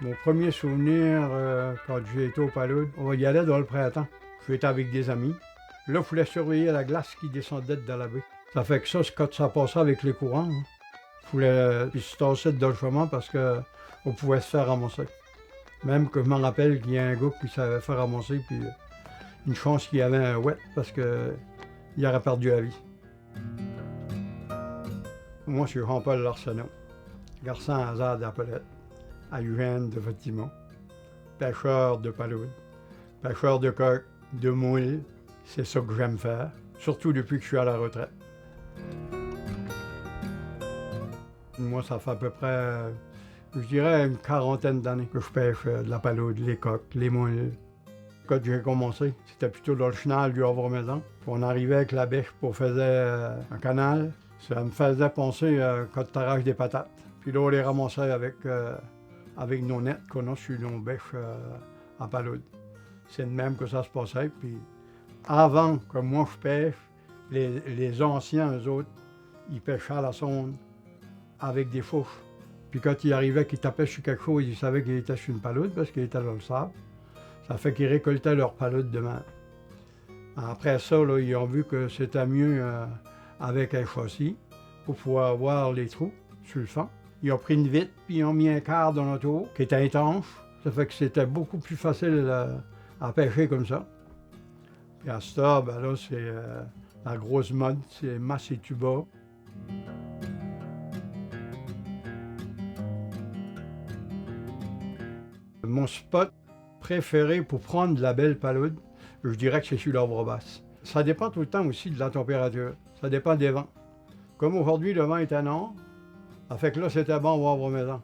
Mon premier souvenir, quand j'ai été au Palude, on y allait dans le printemps. J'étais avec des amis. Là, il fallait surveiller la glace qui descendait dans la baie. Ça fait que ça, c'est quand ça passait avec les courants. Il fallait puis se tasser dans le chemin parce qu'on pouvait se faire ramasser. Même que je me rappelle qu'il y a un gars qui s'avait fait ramasser, puis une chance qu'il y avait un wet parce qu'il aurait perdu la vie. Moi, je suis Jean-Paul Larsenault, garçon à hasard d'Appelette, à Eugène de Fatimont, pêcheur de palude, pêcheur de coque, de moule. C'est ça que j'aime faire, surtout depuis que je suis à la retraite. Moi, ça fait à peu près, je dirais, une quarantaine d'années que je pêche de la palude, les coques, les moules. Quand j'ai commencé, c'était plutôt dans le chenal du Havre-Maison. On arrivait avec la bêche pour faire un canal. Ça me faisait penser quand tu arraches des patates. Puis là, on les ramassait avec nos nets qu'on a sur nos bêches à palude. C'est de même que ça se passait. Puis avant que moi je pêche, les anciens, eux autres, ils pêchaient à la sonde avec des fourches. Puis quand ils arrivaient, qu'ils tapaient sur quelque chose, ils savaient qu'il était sur une palude parce qu'il était dans le sable. Ça fait qu'ils récoltaient leur palude de même. Après ça, là, ils ont vu que c'était mieux avec un châssis pour pouvoir voir les trous sur le fond. Ils ont pris une vitre, puis ils ont mis un quart dans l'auto qui était étanche. Ça fait que c'était beaucoup plus facile à pêcher comme ça. Puis à ce temps, ben là, c'est la grosse mode, c'est masse et tuba. Mon spot préféré pour prendre de la belle palude, je dirais que c'est sur l'Havre-Basse. Ça dépend tout le temps aussi de la température. Ça dépend des vents. Comme aujourd'hui, le vent est à nord, ça fait que là, c'était bon au Havre-Maison.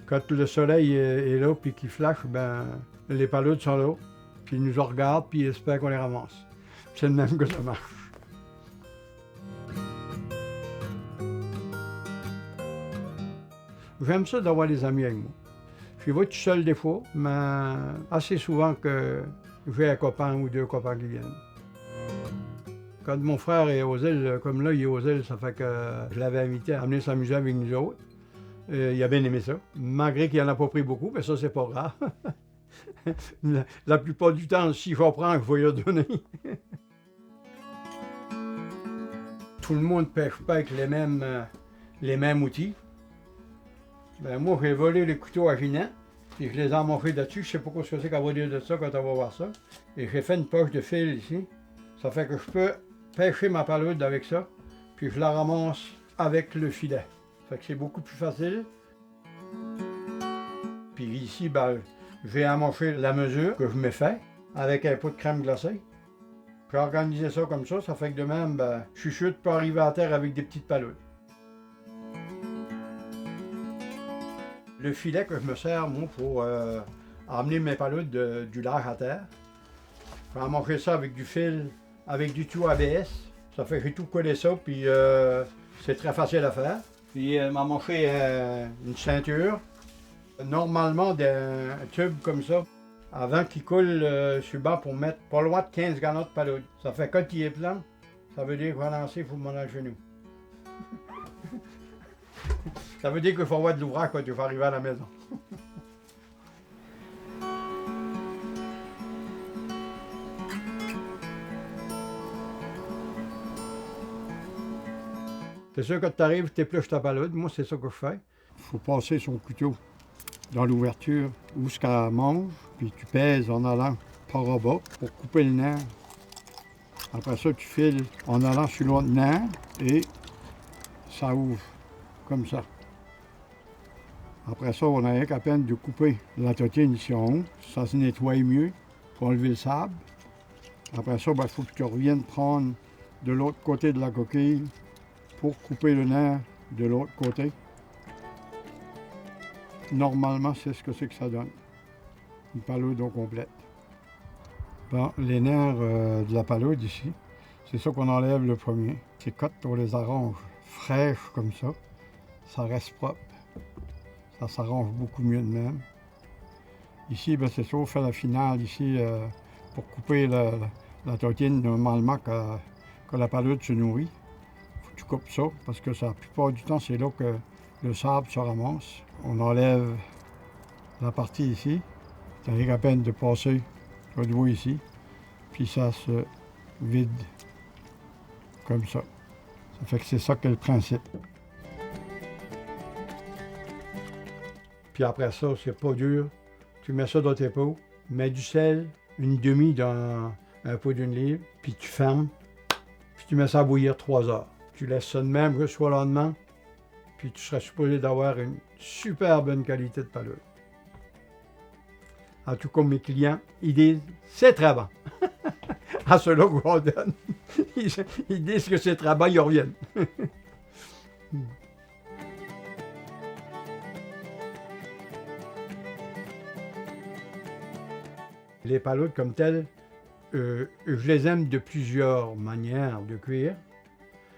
Quand le soleil est là puis qu'il flash, ben les paludes sont là, puis ils nous regardent puis ils espèrent qu'on les ramasse. C'est le même que ça marche. J'aime ça d'avoir des amis avec moi. Je vais tout seul des fois, mais assez souvent que j'ai un copain ou deux copains qui viennent. Quand mon frère est aux îles, comme là, il est aux îles, ça fait que je l'avais invité à venir s'amuser avec nous autres. Il a bien aimé ça. Malgré qu'il n'en a pas pris beaucoup, mais ça, c'est pas grave. La plupart du temps, si je reprends, je vais lui donner. Tout le monde ne pêche pas avec les mêmes outils. Ben, moi, j'ai volé les couteaux à Ginette, puis je les ai emmanchés là-dessus. Je ne sais pas ce que c'est qu'elle va dire de ça quand on va voir ça. Et j'ai fait une poche de fil ici. Ça fait que je peux pêcher ma palude avec ça, puis je la ramasse avec le filet. Ça fait que c'est beaucoup plus facile. Puis ici, ben, j'ai emmanché la mesure que je me fais avec un pot de crème glacée. J'ai organisé ça comme ça fait que de même, ben, je chute pour arriver à terre avec des petites paludes. Le filet que je me sers, moi, pour emmener mes paludes du large à terre. Je vais emmancher ça avec du fil, avec du tuyau ABS. Ça fait que j'ai tout collé ça, puis c'est très facile à faire. Puis m'emmancher une ceinture. Normalement, d'un tube comme ça, avant qu'il coule sur le banc pour mettre pas loin de 15 gallons de palude. Ça fait quand il est plein, ça veut dire qu'il va lancer, il faut m'en aller le genou. Ça veut dire qu'il faut avoir de l'ouvrage quand tu vas arriver à la maison. C'est sûr, quand tu arrives, tu épluches ta palude. Moi, c'est ça que je fais. Il faut passer son couteau dans l'ouverture où ce qu'elle mange, puis tu pèses en allant par en bas pour couper le nerf. Après ça, tu files en allant sur l'autre nerf et ça ouvre comme ça. Après ça, on n'a rien qu'à peine de couper la totine ici en haut. Ça se nettoie mieux pour enlever le sable. Après ça, il faut que tu reviennes prendre de l'autre côté de la coquille pour couper le nerf de l'autre côté. Normalement, c'est ce que ça donne. Une palude au complète. Bon, les nerfs de la palude ici, c'est ça qu'on enlève le premier. C'est quand on les arrange fraîches comme ça reste propre. Ça s'arrange beaucoup mieux de même. Ici, ben, c'est ça, on fait la finale ici pour couper la totine normalement que la palude se nourrit. Faut que tu coupes ça parce que la plupart du temps, c'est là que le sable se ramasse. On enlève La partie ici, ça arrive à peine de passer sur le doigt ici, puis ça se vide comme ça. Ça fait que c'est ça que le principe. Puis après ça, c'est pas dur. Tu mets ça dans tes pots, mets du sel, une demi dans un pot d'1 livre, puis tu fermes, puis tu mets ça à bouillir 3 heures. Tu laisses ça de même jusqu'au lendemain, puis tu seras supposé d'avoir une super bonne qualité de palude. En tout cas, mes clients, ils disent « c'est très bon ». À ceux-là qu'on donne, ils disent que c'est très bon, ils reviennent. Les paludes comme telles, je les aime de plusieurs manières de cuire.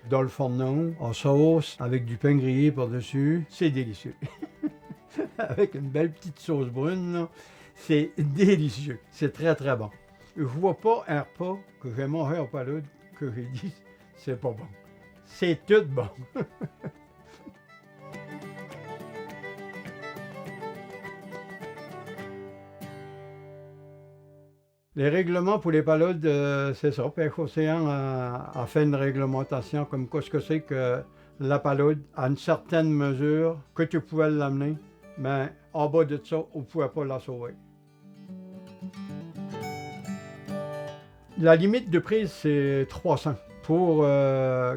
Dans le fourneau, en sauce, avec du pain grillé par-dessus, c'est délicieux. Avec une belle petite sauce brune, là, c'est délicieux. C'est très, très bon. Je vois pas un repas que j'ai mangé en palude que j'ai dit c'est pas bon. C'est tout bon. Les règlements pour les paludes, c'est ça. Pêche Océan a fait une réglementation comme quoi ce que c'est que la palude, à une certaine mesure, que tu pouvais l'amener, mais en bas de ça, on ne pouvait pas la sauver. La limite de prise, c'est 300 pour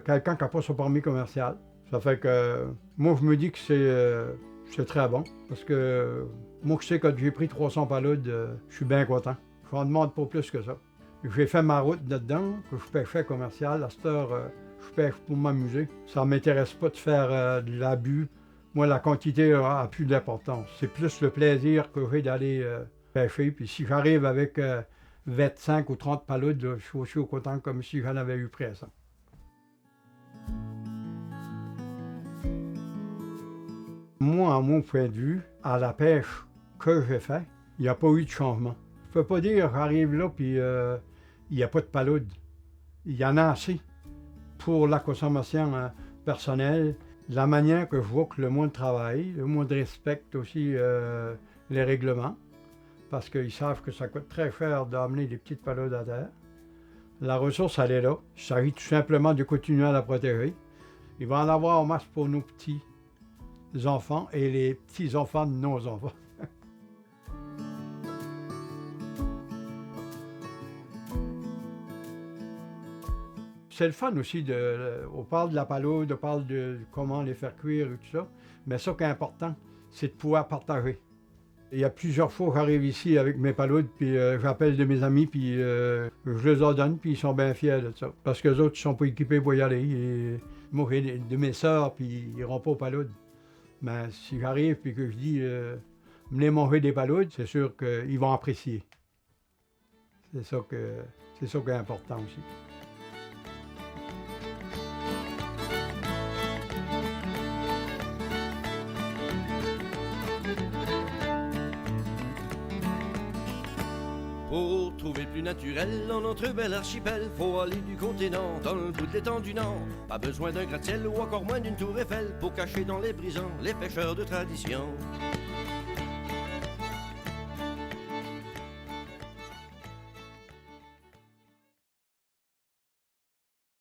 quelqu'un qui n'a pas son permis commercial. Ça fait que moi, je me dis que c'est très bon parce que moi, je sais que quand j'ai pris 300 paludes, je suis bien content. Je n'en demande pas plus que ça. J'ai fait ma route là-dedans, que je pêchais commercial. À cette heure, je pêche pour m'amuser. Ça ne m'intéresse pas de faire de l'abus. Moi, la quantité a plus d'importance. C'est plus le plaisir que j'ai d'aller pêcher. Puis si j'arrive avec 25 ou 30 paludes, je suis aussi content comme si j'en avais eu près ça. Moi, à mon point de vue, à la pêche que j'ai fait, il n'y a pas eu de changement. Je ne peux pas dire j'arrive là puis il n'y a pas de palude. Il y en a assez pour la consommation personnelle. La manière que je vois que le monde travaille, le monde respecte aussi les règlements. Parce qu'ils savent que ça coûte très cher d'amener des petites paludes à terre. La ressource, elle est là. Il s'agit tout simplement de continuer à la protéger. Il va en avoir en masse pour nos petits enfants et les petits-enfants de nos enfants. C'est le fun aussi, on parle de la palude, on parle de comment les faire cuire et tout ça, mais ça qui est important, c'est de pouvoir partager. Il y a plusieurs fois que j'arrive ici avec mes paludes, puis j'appelle de mes amis, puis je les en donne, puis ils sont bien fiers de ça. Parce que les autres, ils sont pas équipés pour y aller. Et moi, j'ai de mes sœurs, puis ils n'iront pas aux paludes. Mais si j'arrive, puis que je dis, venez manger des paludes, c'est sûr qu'ils vont apprécier. C'est ça qui est important aussi. Pour trouver plus naturel dans notre bel archipel, faut aller du continent dans le bout de l'étang du Nord. Pas besoin d'un gratte-ciel ou encore moins d'une tour Eiffel pour cacher dans les brisants les pêcheurs de tradition.